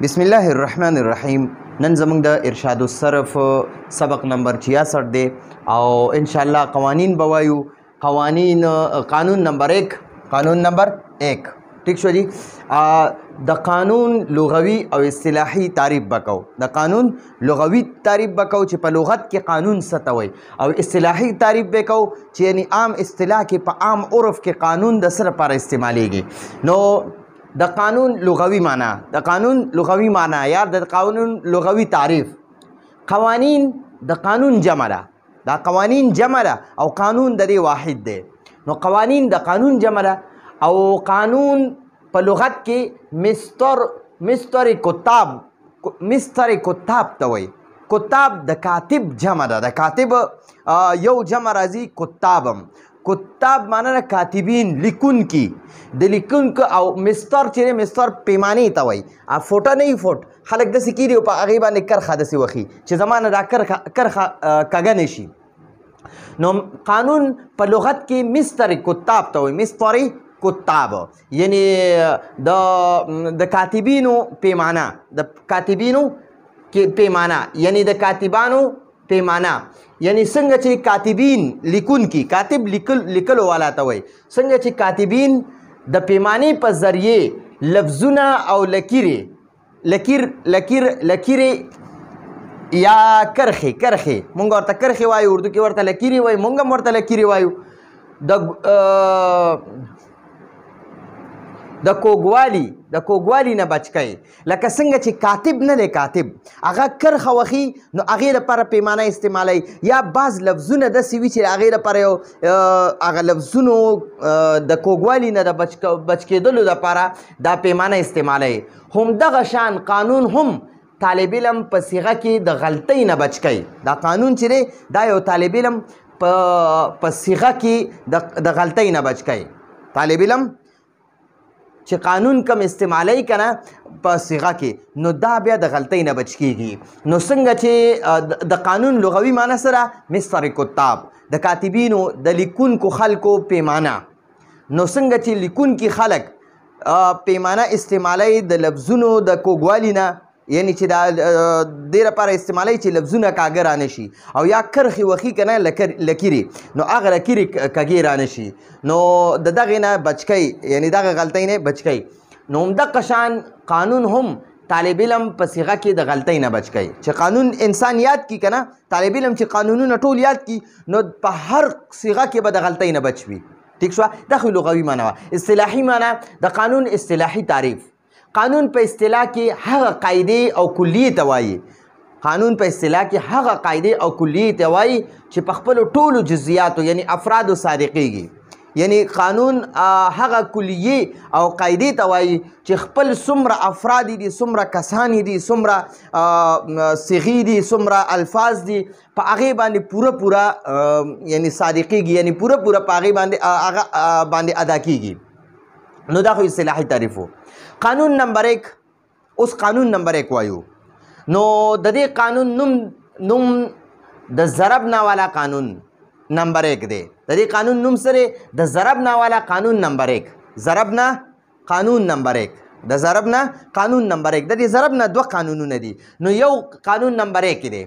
بسم الله الرحمن الرحیم. نن زموږ د ارشاد الصرف سبق نمبر 66 دی او ان شاء الله قوانین بوایو. قانون نمبر 1 ٹھیک شو جی. د قانون لغوي او اصطلاحي تعریف بکو. د قانون لغوي تعریف بکو چې په لغت کې قانون څه ته وایي، او اصطلاحي تعریف بکو چې یعنی عام اصطلاح کې په عام عرف کې قانون د څه لپاره استعمالیږي. نو د قانون لغوي معنا یا د قانون لغوي تعریف. قوانین د قانون جمع ده، دا قوانین جمع ده او قانون د دې واحد دی. نو قوانین د قانون جمع ده او قانون په لغت کې مستر کتاب ته وایي. کتاب د کاتب جمع ده، د کاتب یو جمع راځي کتابم. کتاب معنی نه کاتبین لیکونکي، د لیکونکو. او مستر چې مستر پیمانې ته وایي. فوټه نه وي، فوټ خلک داسې کېږي په هغې باندې کرښه داسې وخي چې زمانه دا کرښه کږه نه شي. نو قانون په لغت کې مستر کتاب ته وایي. مستر کتاب یعنی د کاتبینو پیمانه، د کاتبینو پیمانه یعنی د کاتبانو پیمانه. یعنی څنګه چې کاتبین لیکونکي، کاتب لیکلو والا ته وایي، څنګه چې کاتبین د پیمانې په ذریعې لفظونه او لکیرې یا کرښې مونږ ورته کرښې وایو، اردو کې ورته لکیرې وایي، مونږ هم ورته لکیرې وایو. د کوږوالي نه بچ کوي. لکه څنګه چې کاتب نه دی، کاتب هغه کرښه وخي نو هغې لپاره پیمانه استعمالوي. یا بعض لفظونه داسې وي چې هغې لپاره یو هغه لفظونو د کوږوالي نه د بچ کېدلو لپاره دا پیمانه استعمالوي. همدغه شان قانون هم طالب علم په صیغه کې د غلطۍ نه بچ کوي. دا قانون چې دی دا یو طالب علم په صیغه کې د غلطۍ نه بچ کوي. طالب علم چې قانون کم استعمالی کنه په صیغه کې، نو دا بیا د غلطۍ نه بچ کیږي. نو څنګه چې د قانون لغوي معنی سره مستر کتاب د کاتبینو د لیکونکو خلکو پیمانه. نو څنګه چې لیکونکي خلک پیمانه استعمالی د لفظونو د کوږوالي نه، یعنی چې دا دې لپاره استعمالی چې لفظونه کاږه رانه شي، او یا کرښې وخي که نه لکیرې، نو هغه لکیرې کږې رانه شي، نو د دغې نه بچ کوي، یعنی دغه غلطۍ نه بچ کوي. نو همدغه شان قانون هم طالب علم په صیغه کې د غلطۍ نه بچ کوي. چې قانون انسان یاد کړي که نه، طالب علم چې قانونونه ټول یاد کړي نو په هر صیغه کې به د غلطۍ نه بچ وي. ټیک شوه؟ دا خو لغوي معنی وه. اصطلاحي معنی د قانون اصطلاحي تعریف. قانون په اصطلاح کې هغه قاعدې او کلیې ته وایي. قانون په اصطلاح کې هغه قاعدې او کلیې ته وایي چې په خپلو ټولو جزئیاتو یعنی افرادو صادقیږي. یعنی قانون هغه کلیې او قاعدې ته وایي چې خپل څومره افراد دي، څومره کسان دي، څومره صیغې دي، څومره الفاظ دي، په هغې باندې پوره یعنی صادقیږي، یعنی پوره په هغې باندې ادا کیږي. نو دا خو اصطلاحي تعریف و. قانون نمبر 1. اوس قانون نمبر 1 وایو. نو د دې قانون نوم د ضربنا والا قانون نمبر 1 دی. د دې قانون نوم سره د ضربنا والا قانون نمبر 1. ضربنا قانون نمبر 1. د ضربنا قانون نمبر 1. د دې ضربنا 2 قانونونه دي. نو یو قانون نمبر 1 دی.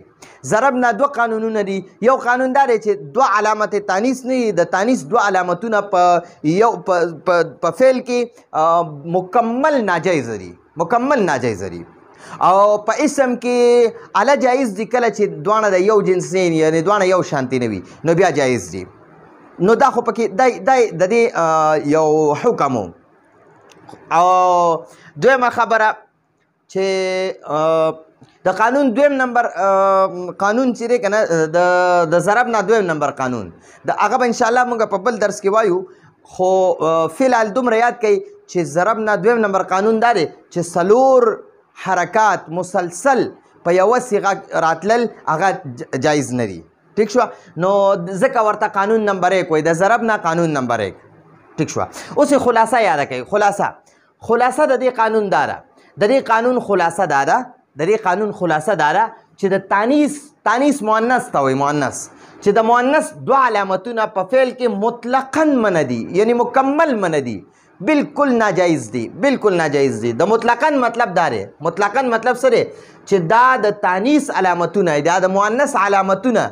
ضربنا 2 قانونونه دي. یو قانون دا دی چې 2 علامت تانیث نه وي، د تانیث 2 علامتونه په فعل کې مکمل ناجایز دي. او په اسم کې اعلی جایز دي، کله چې دواړه د یو جنس نه وي، یعنی دواړه یو شانتي نه وي، نو بیا جایز دي. نو دا خو پکې د دې یو حکم و. او دویمه خبره چې د قانون دویم نمبر قانون چې دی که نه، د ضربنا دویم نمبر قانون، د هغه به انشاءالله موږ په بل درس کې وایو. خو فی الحال دومره یاد کړئ چې ضربنا دویم نمبر قانون دا دی چې 4 حرکات مسلسل په یوه صیغه راتلل هغه جایز نه دي. ټیک شوه؟ نو ځکه ورته قانون نمبر 1 وایي، د ضربنا قانون نمبر 1. ټیک شوه؟ اوس خلاصه یاده کوي. خلاصه د دې قانون دا ده، د دې قانون خلاصه دا ده چې د تانیث مؤنث ته وایي. مؤنث چې د مؤنث 2 علامتونه په فعل کې مطلقاً منع دي، یعنی مکمل منع دي. بالکل ناجایز دي بالکل ناجایز دي. د مطلقاً مطلب دا دی مطلقاً مطلب څه دی چې دا د تانیث علامتونه دا د مؤنث علامتونه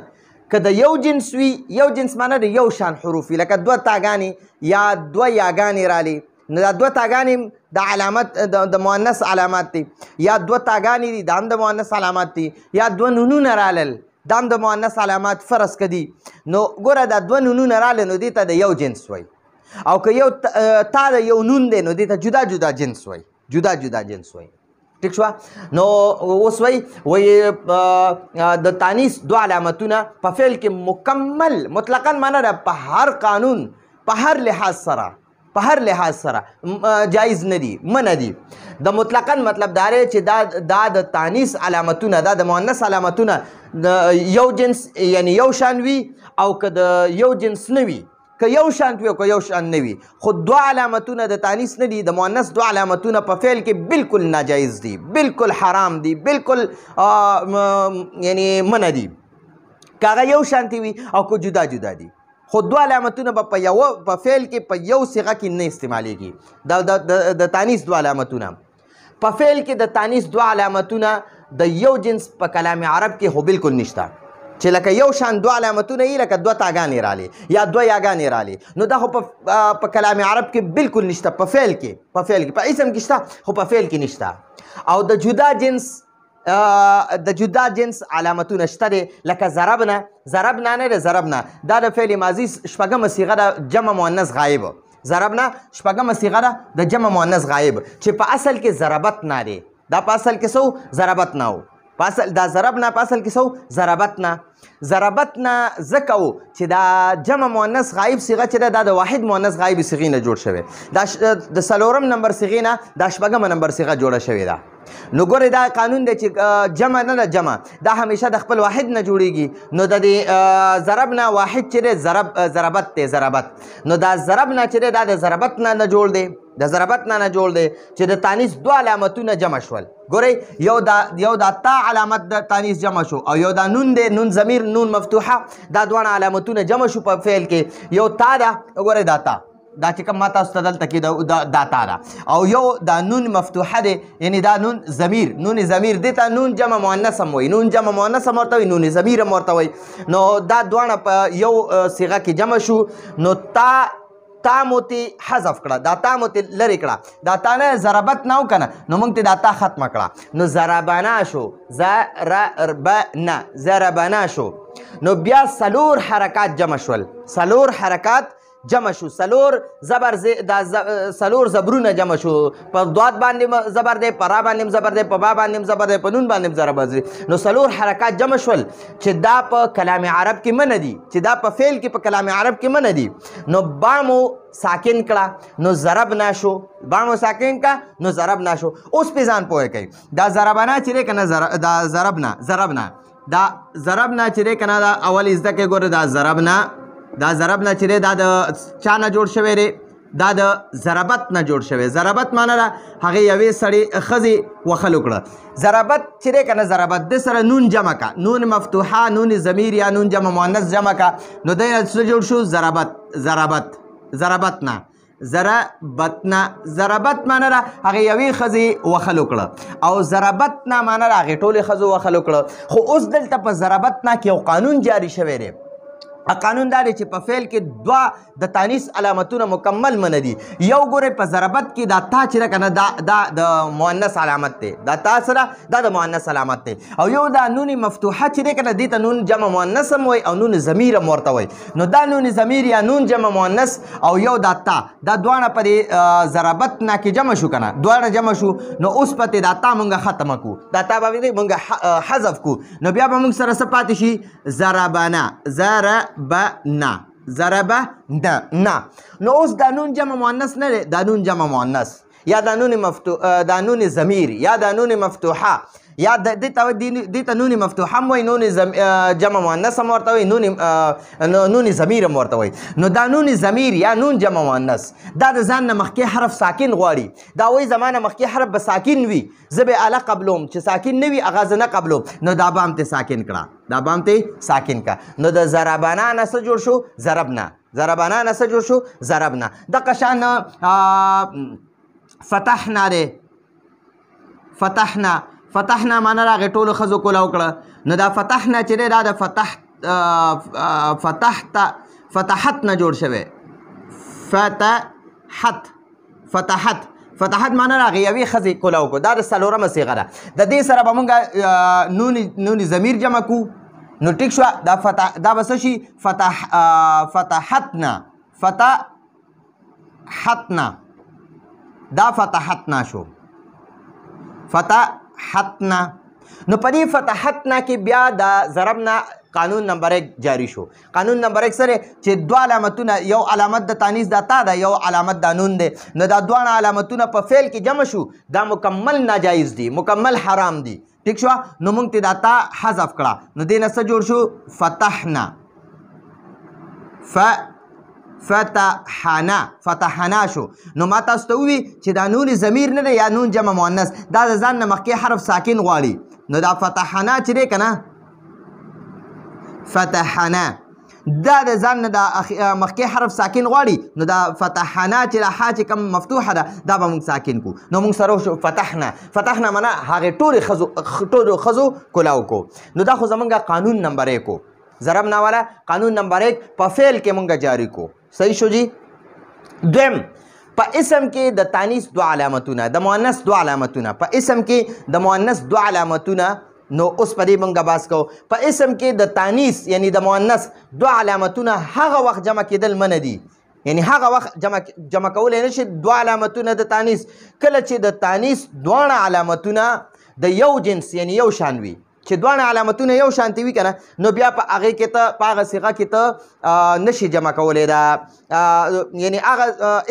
که د یو جنس وي یو جنس معنی د یو شان حروف وي لکه دوه تاګانې یا دوه یاګانې رالی نو دا دوه تاګانې د علامت د مؤنث علامات دي یا دوه تاګانې دي دا هم د مؤنث علامات دي یا دوه نونونه رالل دا هم د مؤنث علامات فرض کدي نو ګوره دا دوه نونونه رالل نو دې ته د یو جنس وایي او که یو تا د یو نون دی نو دې ته جدا جدا جنس وایي جدا جدا جنس وایي ٹھیک شوه نو اوس وایي د تانیث دوه علامتونه په فعل کې مکمل مطلقاً معنی ده په هر قانون په هر لحاظ سره په هر لحاظ سره جایز نه دي منع دي. د مطلقاً مطلب دا دی چې دا د تانیث علامتونه دا د مؤنث علامتونه د یو جنس یعنی یو شان وي او که د یو جنس نه وي که یو شان وي او که یو شان نه وي خو دوه علامتونه د تانیث نه دي د مؤنث دوه علامتونه په فعل کې بالکل ناجایز دي بالکل حرام دي بالکل یعنی منع دي که هغه یو شانتي وي او که جدا جدا دي خو دوه علامتونه به په فعل کې په یو صيغه کې نه استعمالیږي د تانیث دوه علامتونه په فعل کې د تانیث دوه علامتونه د یو جنس په کلام عرب کې هو بالکل نشته چې لکه یو شان دوه علامتونه یې لکه دوه تاګانې رالي یا دوه یاګانې رالي نو دا خو په کلام عرب کې بالکل نشته په فعل کې په اسم کې شته خو په فعل کې نشته او د جدا جنس علامتونه شته دی لکه ضربنا نه دی ضربنا دا د فعل ماضي شپږمه صیغه ده جمع مؤنث غایب ضربنا شپږمه صیغه ده د جمع مؤنث غایب چې په اصل کې ضربتنا دی دا په اصل کې څه ضربتنا و دا ضربنا په اصل کې څه ضربتنا ځکه و چې دا جمع مؤنث غایب صیغه چې ده دا د واحد مؤنث غایب صیغې نه جوړ شوی دا د څلورم نمبر صیغې نه دا شپږمه نمبر صیغه جوړه شوې ده نو ګورې دا قانون دی چې جمع نه ده جمع دا همیشه د خپل واحد نه جوړیږي نو د دې ضربنا واحد چې دی ضربت دی ضربت نو دا ضربنا چې دی دا د ضربت نه جوړ دی د ضربت نه جوړ دی چې د تانیث دوه علامتونه جمع شول ګورئ یو دا تا علامت د تانیث جمع شو او یو دا نون دی نون ضمیر نون مفتوحه دا دواړه علامتونه جمع شو په فعل کې یو تا ده ګورئ دا تا دا چې کوم ما تاسو ته دلته کې دا تا ده او یو دا نون مفتوحه دی یعنی دا نون ضمیر دې ته نون جمع مؤنث هم وایي نون جمع مؤنث هم ورته وایي نون ضمیر هم ورته وایي نو دا دواړه په یو صیغه کې جمع شو نو تا مو ته حذف کړه دا تا مو ته لرې کړه دا تا نه ضربت نه و که نه نو موږ ته دا تا ختمه کړه نو ضربنا شو ضربنا شو نو بیا څلور حرکات جمع شول څلور حرکات جمع شو څلور زبرونه جمع شو په ضاد باندې زبر دی په را باندې زبر دی په با باندې زبر دی په نون باندې زبر دی نو څلور حرکات جمع شول چې دا په کلام عرب کې منع دي چې دا په فعل کې په کلام عرب کې منع دي نو با مو ساکن کړه نو ضربنا شو با مو ساکن کړه نو ضربنا شو اوس په ځان پوهه کوي دا ضربنا چې دی که نه دا ضربنا دا ضربنا چې دی که نه دا اول زده کې ګوره دا ضربنا چې دی دا د چا نه جوړ شوی دی دا د ضربت نه جوړ شوی ضربت معنی ده هغې یوې سړي ښځې وخل وکړه ضربت چې دی که نه ضربت د سره نون جمع کا نون مفتوحه نون ضمیر یا نون جمع مؤنث جمع کا نو دی نه څه جوړ شو ضربتنا ضربت معنی ده هغې یوې ښځې وخل وکړه او ضربتنا معنی ده هغې ټولې ښځو وخل وکړه خو اوس دلته په ضربتنا کې یو قانون جاری شوی دی قانون دا دی چې په فعل کې دوه د تانیث علامتونه مکمل منع دي یو ګورئ په ضربت کې دا تا چې ده که نه دا د مؤنث علامت دی دا تا سره دا د مؤنث علامت دی او یو دا نون مفتوحه چې دی که نه دې ته نون جمع مؤنث هم وایي او نون ضمیر هم ورته وایي نو دا نون ضمیر یا نون جمع مؤنث او یو دا تا دا دواړه په دې ضربت نه کې جمع شو که نه دواړه جمع شو نو اوس پتې دا تا مونږ ختمه کړو دا تا به مونږ حذف کړو نو بیا به مونږ سره څه پاتې شي ضربنا نو اوس دا نون جمع مؤنث نه دی دا نون جمع مؤنث یا دا نون ضمیر یا دا نون مفتوحه یا دې ته نون مفتوحه هم وایي نون جمع مؤنث هم ورته وایي نون ضمیر هم ورته وایي نو دا نون ضمیر یا نون جمع مؤنث دا د ځان نه مخکې حرف ساکن غواړي دا وایي زما نه مخکې حرف به ساکن وي زه به اله قبلوم چې ساکن نه وي هغه زه نه قبلوم نو دا به هم ته ساکن کړه نو د ضربنا نه څه جوړ شو ضربنا نه څه جوړ شو ضربنا دغه شان فتحنا دی فتحنا معنا راغی ټولو ښځو کولاو کړه نو دا فتحنا چې دی دا د فتحت نه جوړ شوی فتحت معنا راغی یوې ښځې کولاو کړو دا د څلورمه صیغه ده د دې سره به مونږ نون ضمیر جمع کو نو ټیک شوه دا به څه شي فتحتنا دا فتحتنا شو فتحتنا نو په دې فتحتنا کې بیا د ضربنا قانون نمبر 1 جاری شو قانون نمبر 1 سره چې دوه علامتونه یو علامت د تانیث د تا ده یو علامت د نون دی نو دا دوه علامتونه په فعل کې جمع شو دا مکمل ناجایز دي مکمل حرام دي ٹھیک شو نو مونږ ته دا تا حذف کړه نو دې نه څه جوړ شو فتحنا شو نو ما تاسو ته ووي چې دا نون ضمیر نه دی یا نون جمع مؤنث دا د ځان نه مخکې حرف ساکن غواړي نو دا فتحنا چې دی که نه فتحنا دا د ځان نه د مخکې حرف ساکن غواړي نو دا فتحنا چې د ها چې کوم مفتوحه ده دا به موږ ساکن کو نو موږ سره وشو فتحنا معنا هغې ټولو ښځو کولاو کو نو دا خو زمونږ قانون نمبر 1 کو ضربنا والا قانون نمبر 1 په فعل کې مونږ جاری کو صحیح شو جی دویم په اسم کې د تانیث دو علامتونه د مؤنث دو علامتونه په اسم کې د مؤنث دو علامتونه نو اوس په دې مونږ بحث کوو په اسم کې د تانیث یعنی د مؤنث دو علامتونه هغه وخت جمع کېدل منع دي یعنی هغه وخت جمع کولی نه شي دو علامتونه د تانیث کله چې د تانیث دواړه علامتونه د یو جنس یعنی یو شان وي چې دواړه علامتونه یو شانتي وي که نه نو بیا په هغې کې ته په هغه صیغه کې ته نشي جمع کولی دا یعنی هغه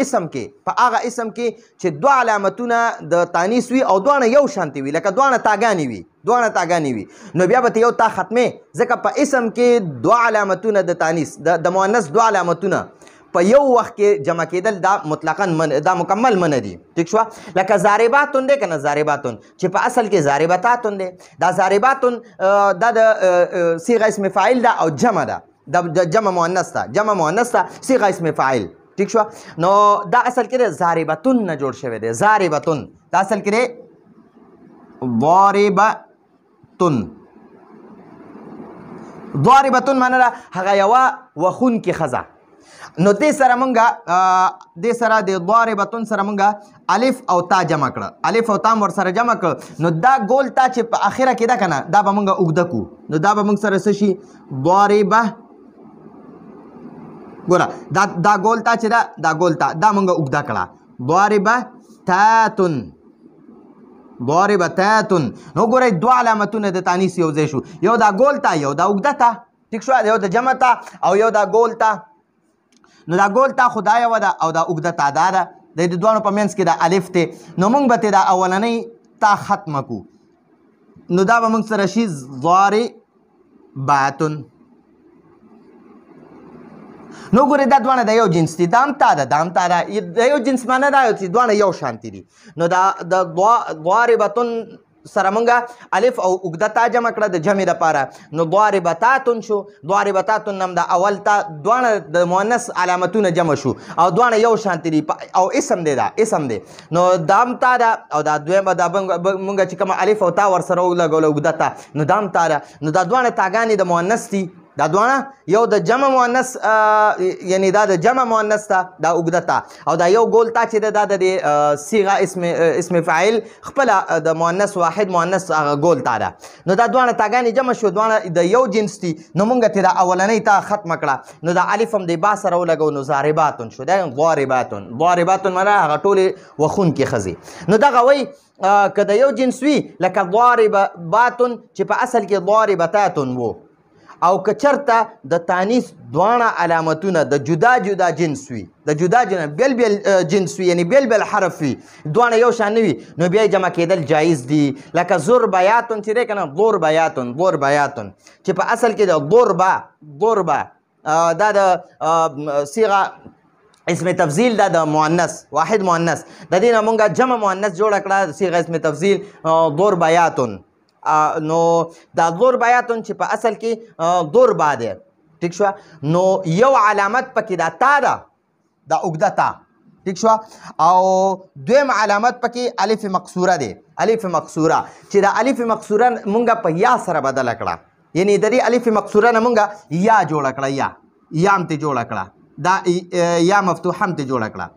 اسم کې په هغه اسم کې چې دوه علامتونه د تانیث وي او دواړه یو شانتي وي لکه دواړه تاګانې وي نو بیا به ته یو تا ختمې ځکه په اسم کې دوه علامتونه د تانیث د مؤنث دوه علامتونه په یو وخت کې جمع کېدل دا مطلقاً دا مکمل منع دي ٹھیک شوه لکه ضارباتون دی که نه ضارباتون چې په اصل کې ضاربتاتون دی دا ضارباتون دا د صیغه اسم فاعل ده او جمع ده د جمع مؤنث ده صیغه اسم فاعل ٹھیک شوه نو دا اصل کې د ضاربتون نه جوړ شوی دی ضاربتون دا اصل کې دی ضاربتون معنا ده هغه یوه وخونکې ښځه نو دې سره مونږ د ضاربتون سره مونږ الف او تا جمع کړه الف او تا ورسره جمع کړه نو دا ګول تا چې په اخره کې ده که نه دا به مونږ اوږده کو نو دا به مونږ سره څه شي ضاربه ګوره دا ګول تا چې ده دا ګول تا دا مونږ اوږده کړه ضاربتاتن نو ګورئ دوه علامتونه د تانیث یو ځای شو یو دا ګول تا یو دا اوږده تا ټیک شو یو د جمع تا او یو دا ګول تا نو دا ګول تا خو دا یوه ده او دا اوږده تا دا ده د دې دواړو په منځ کې دا الف دی نو موږ به دا اولنۍ تا ختمه کو نو دا به موږ سره شي ضارباتن نو ګورې دا دواړه د یو جنس دي دا هم تا ده د یو جنس معنا دا چې دواړه یو شانتي دي نو دا د ضاربتن سره مونږ الف او اوږده تا جمع کړه د جمع دپاره نو ضاربتاتن شو ضاربتاتن هم د اول تا دواړه د مؤنث علامتونه جمع شو او دواړه یو شانتي دي او اسم دی دا اسم دی نو دا هم تا ده او دا دویمه دا مونږ چې کومه الف او تا ورسره ولګوله اوږده تا نو دا هم تا ده نو دا دواړه تاګانې د مؤنث دي دا دواړه یو د جمع مؤنث یعنی دا د جمع مؤنث ته دا اوږده تا او دا یو ګول تا چې دا د صیغه اسم فاعل خپله د مؤنث واحد مؤنث هغه ګول تا ده نو دا دواړه تاګانې جمع شو دواړه د یو جنس دي نو مونږ ته دا اولنۍ تا ختمه کړه نو دا الف هم د با سره ولګو نو ضارباتن شو دا ضارباتن معنا هغه ټولې وخونکې ښځې نو دغه وایي که د یو جنس وي لکه ضارباتن چې په اصل کې ضاربتاتن و او که چرته د تانیث دواړه علامتونه د جدا جنس وي د جدا بیل جنس وي یعنی بیل حرف وي دواړه یو شان نه وي نو بیا یې جمع کېدل جایز دي لکه ضربیاتن چې دی که نه ضربیاتن چې په اصل کې د ضربه دا د صیغه اسم تفضیل دا د مؤنث واحد مؤنث د دې نه مونږ جمع مؤنث جوړه کړه صیغه اسم تفضیل ضربیاتن نو دا ضربیاتن چې په اصل کې ضربه دی ټیک شوه نو یو علامت پکې دا تا ده دا اوږده تا ټیک شوه او دویم علامت پکې الف مقصوره دی الف مقصوره چې دا الف مقصوره مونږ په یا سره بدله کړه یعنی د دې الف مقصوره نه مونږ یا جوړه کړه یا هم ترې جوړه کړه دا یا مفتوحه هم ترې جوړه کړه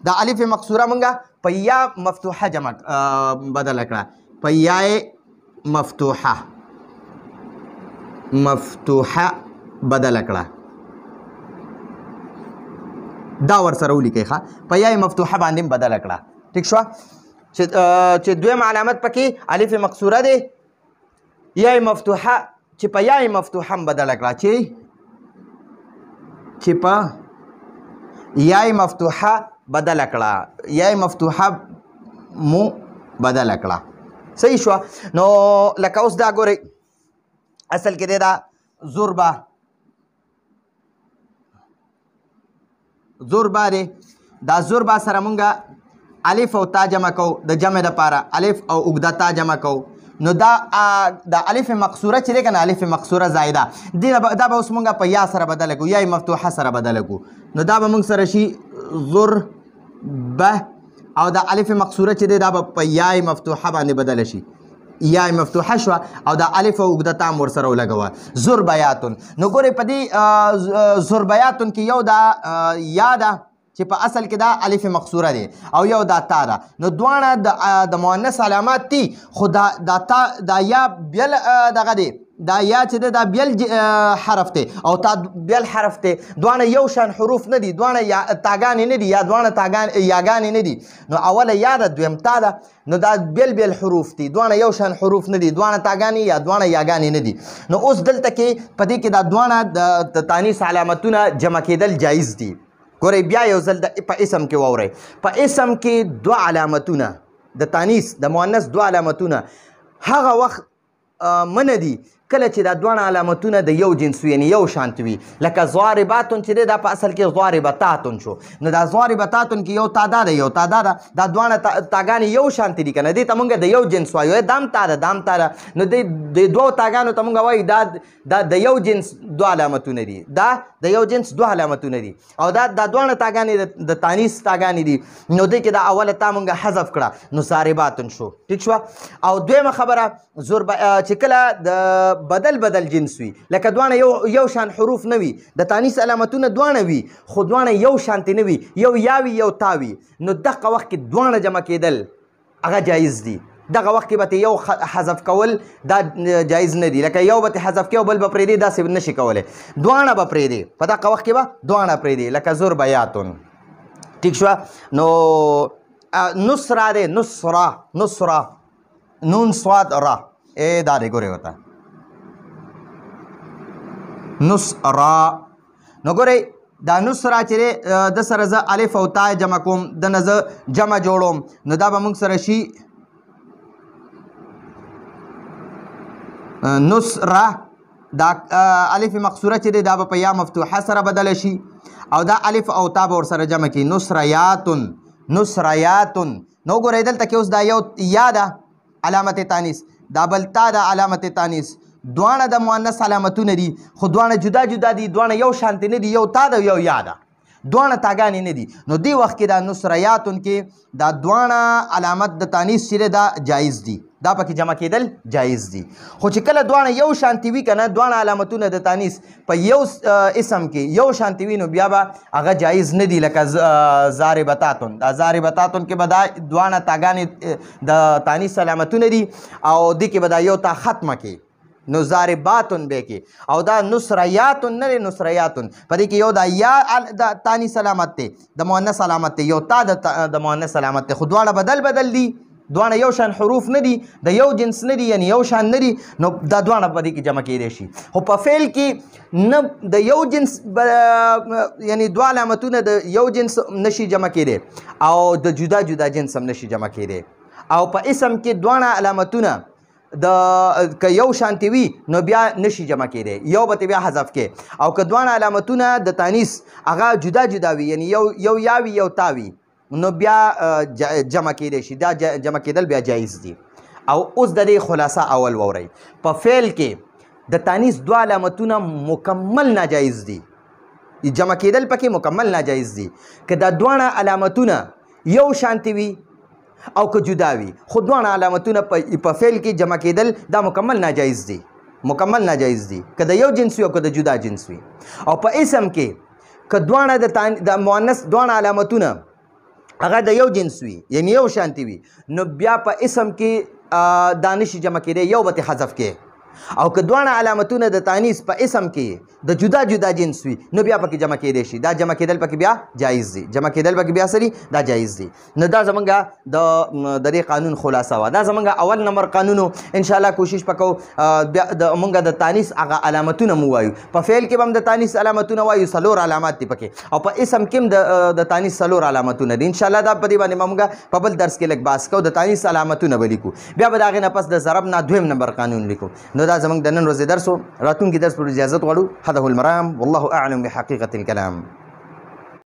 دا الف مقصوره مونږ په یا مفتوحه جمع بدله کړه په یا مفتوحه بدله کړه دا ورسره ولیکئ ښه په یا مفتوحه باندې بدله کړه ټیک شوه چې دویم علامت پکې الف مقصوره دی یا مفتوحه چې په یا مفتوحه هم بدله کړه چې په یا مفتوحه بدله کړه یا مفتوحه مو بدله کړه صحیح شوه نو لکه اوس دا ګورئ اصل کې دی دا زوربا دی دا زوربا سره مونږ الف او تا جمع کوو د جمع دپاره الف او اوږده تا جمع کوو نو دا الف مقصوره چې دی که نه الف مقصوره زایده دا به اوس مونږ په یا سره بدله کړو یا مفتوحه سره بدله کړو نو دا به مونږ سره شي زربه او دا الف مقصوره چې دی دا به په یا مفتوحه باندې بدله شي یا مفتوحه شوه او دا الف او اوږده تا هم ورسره ولګوه زربیاتن نو ګورئ په دې زربیاتن کې یو دا یا ده چې په اصل کې دا الف مقصوره دی او یو دا تا ده نو دواړه د مؤنث علامات دي خو دا یا بیل دغه دی دا یا چې دی دا بیل حرف دی او تا بیل حرف دی دواړه یو شان حروف نه دي دواړه تاګانې نه دي یا دواړه یاګانې نه دي نو اوله یا ده دویم تا ده نو دا بیل حروف دي دواړه یو شان حروف نه دي دواړه تاګانې یا دواړه یاګانې نه دي نو اوس دلته کې په دې کې دا دواړه د تانیث علامتونه جمع کېدل جایز دي ګورئ بیا یو ځل په اسم کې واورئ په اسم کې دوه علامتونه د تانیث د مؤنث دوه علامتونه هغه وخت منه دي کله چې دا دواړه علامتونه د یو جنس وي یعنی یو شانت وي لکه ضارباتن چې دی دا په اصل کې ضاربتاتن شو نو دا ضاربتاتن کې یو تا ده یو تا ده دا دواړه تاګانې یو شانت دي که نه دې ته مونږ د یو جنس وایو دام تا ده نو د دوو تاګانو ته مونږ وایو دا د یو جنس دوه علامتونه دي دا د یو جنس دوه علامتونه دي او دا دواړه تاګانې د تانیث تاګانې دي نو دې کې دا اوله تا مونږ حذف کړه نو ضارباتن شو ټیک شوه او دویمه خبره چې کله د بدل جنس وي لکه دواړه یو شان حروف نه وي د تانیث علامتونه دواړه وي خو دواړه یو شانتې نه وي یو یا وي یو تا وي نو دغه وخت کې دواړه جمع کېدل هغه جایز دي دغه وخت کې به یو حذف کول دا جایز نه دي لکه یو به حذف کوي او بل به پرېږدي داسې نشي کولی دواړه به پرېږدي په دغه وخت کې به دواړه پرېږدي لکه زربیاتن ټیک شوه نو نصره دی نصره نون صاد را دا دی ګورئ ورته نصرا نو ګورئ دا نصرا چې دی د سره زه الف او تا جمع کوم د نه زه جمع جوړوم نو دا به موږ سره شي نصرا دا الف مقصوره چې دی دا به په یا مفتوحه سره بدله شي او دا الف او تا به ورسره جمع کړي نصریاتن نو ګورئ دلته کې اوس دا یو یا ده علامت تانیث دا بل تا ده علامت تانیث دواړه د مؤنث علامتونه دي خو دواړه جدا دي دواړه یو شانتې نه دي یو تا ده یو یا ده دواړه تاګانې نه دي نو دې وخت کې دا نصریاتن کې دا دواړه علامت د تانیث چې دا جایز دي دا پکې جمع کېدل جایز دي خو چې کله دواړه یو شانتې وي که نه دواړه علامتونه د تانیث په یو اسم کې یو شانتې وي نو بیا به هغه جایز نه دي لکه ضاربتاتن دا ضاربتاتن کې به دا دواړه تاګانې د تانیث علامتونه دي او دې کې به دا یو تا ختمه کې نو ضارباتن به کې او دا نصریاتن نه دی نصریاتن په دې کې یو دا یا د تانیث علامت دی د مؤنث علامت دی یو تا د مؤنث علامت دی خو دواړه بدل دي دواړه یو شان حروف نه دي د یو جنس نه دي یعنی یو شان نه دي نو دا دواړه په دې کې جمع کېدی شي خو په فعل کې نه د یو جنس یعنی دوه علامتونه د یو جنس نشي جمع کېدی او د جدا جنس هم نشي جمع کېدی او په اسم کې دواړه علامتونه که یو شانتې وي نو بیا نشي جمع کېدی یو به بیا حذف کې او که دواړه علامتونه د تانیث هغه جدا وي یعنی یو یا وي یو تا وي نو بیا جمع کېدی شي دا جمع کېدل بیا جایز دي او اوس د دې خلاصه اول وورئ په فعل کې د تانیث دوه علامتونه مکمل ناجایز دي، جمع کېدل پکې مکمل ناجایز دي. که دا دواړه علامتونه یو شانتي وي او که جدا وي، خو دواړه علامتونه په فعل کې جمع کېدل دا مکمل ناجایز دي، مکمل ناجایز دي، که د یو جنس وي او که د جدا جنس وي. او په اسم کې که دواړه د مؤنث دواړه علامتونه هغه د یو جنس وي یعنی یو شانتي وي، نو بیا په اسم کې دا نشي جمع کېدی، یو به ترې حذف کې. او که دواړه علامتونه د تانیث په اسم کې د جدا جدا جنس وي، نو بیا پکې جمع کېدی شي، دا جمع کېدل پکې بیا جایز دي، جمع کېدل پکې بیا سری دا جایز دي. نو دا زمونږ د دې قانون خلاصه وه. دا زمونږ اول نمبر قانون و. انشاءالله کوشش وکړو بیا مونږ د تانیث هغه علامتونه مو وایو. په فعل کې به هم د تانیث علامتونه وایو، 4 علامات دي پکې، او په اسم کې هم د تانیث 4 علامتونه دي. انشاءالله دا په دې باندې مونږ په بل درس کې لږ بحث کوو، د تانیث علامتونه به لیکو، بیا به د هغې نه پس د ضرب نه 2 نمبر قانون لیکو. نو دا زمونږ د نن ورځې درس و. راتلونکي درس پر اجازت غواړو. هذا هو المرام والله اعلم بحقيقة الكلام.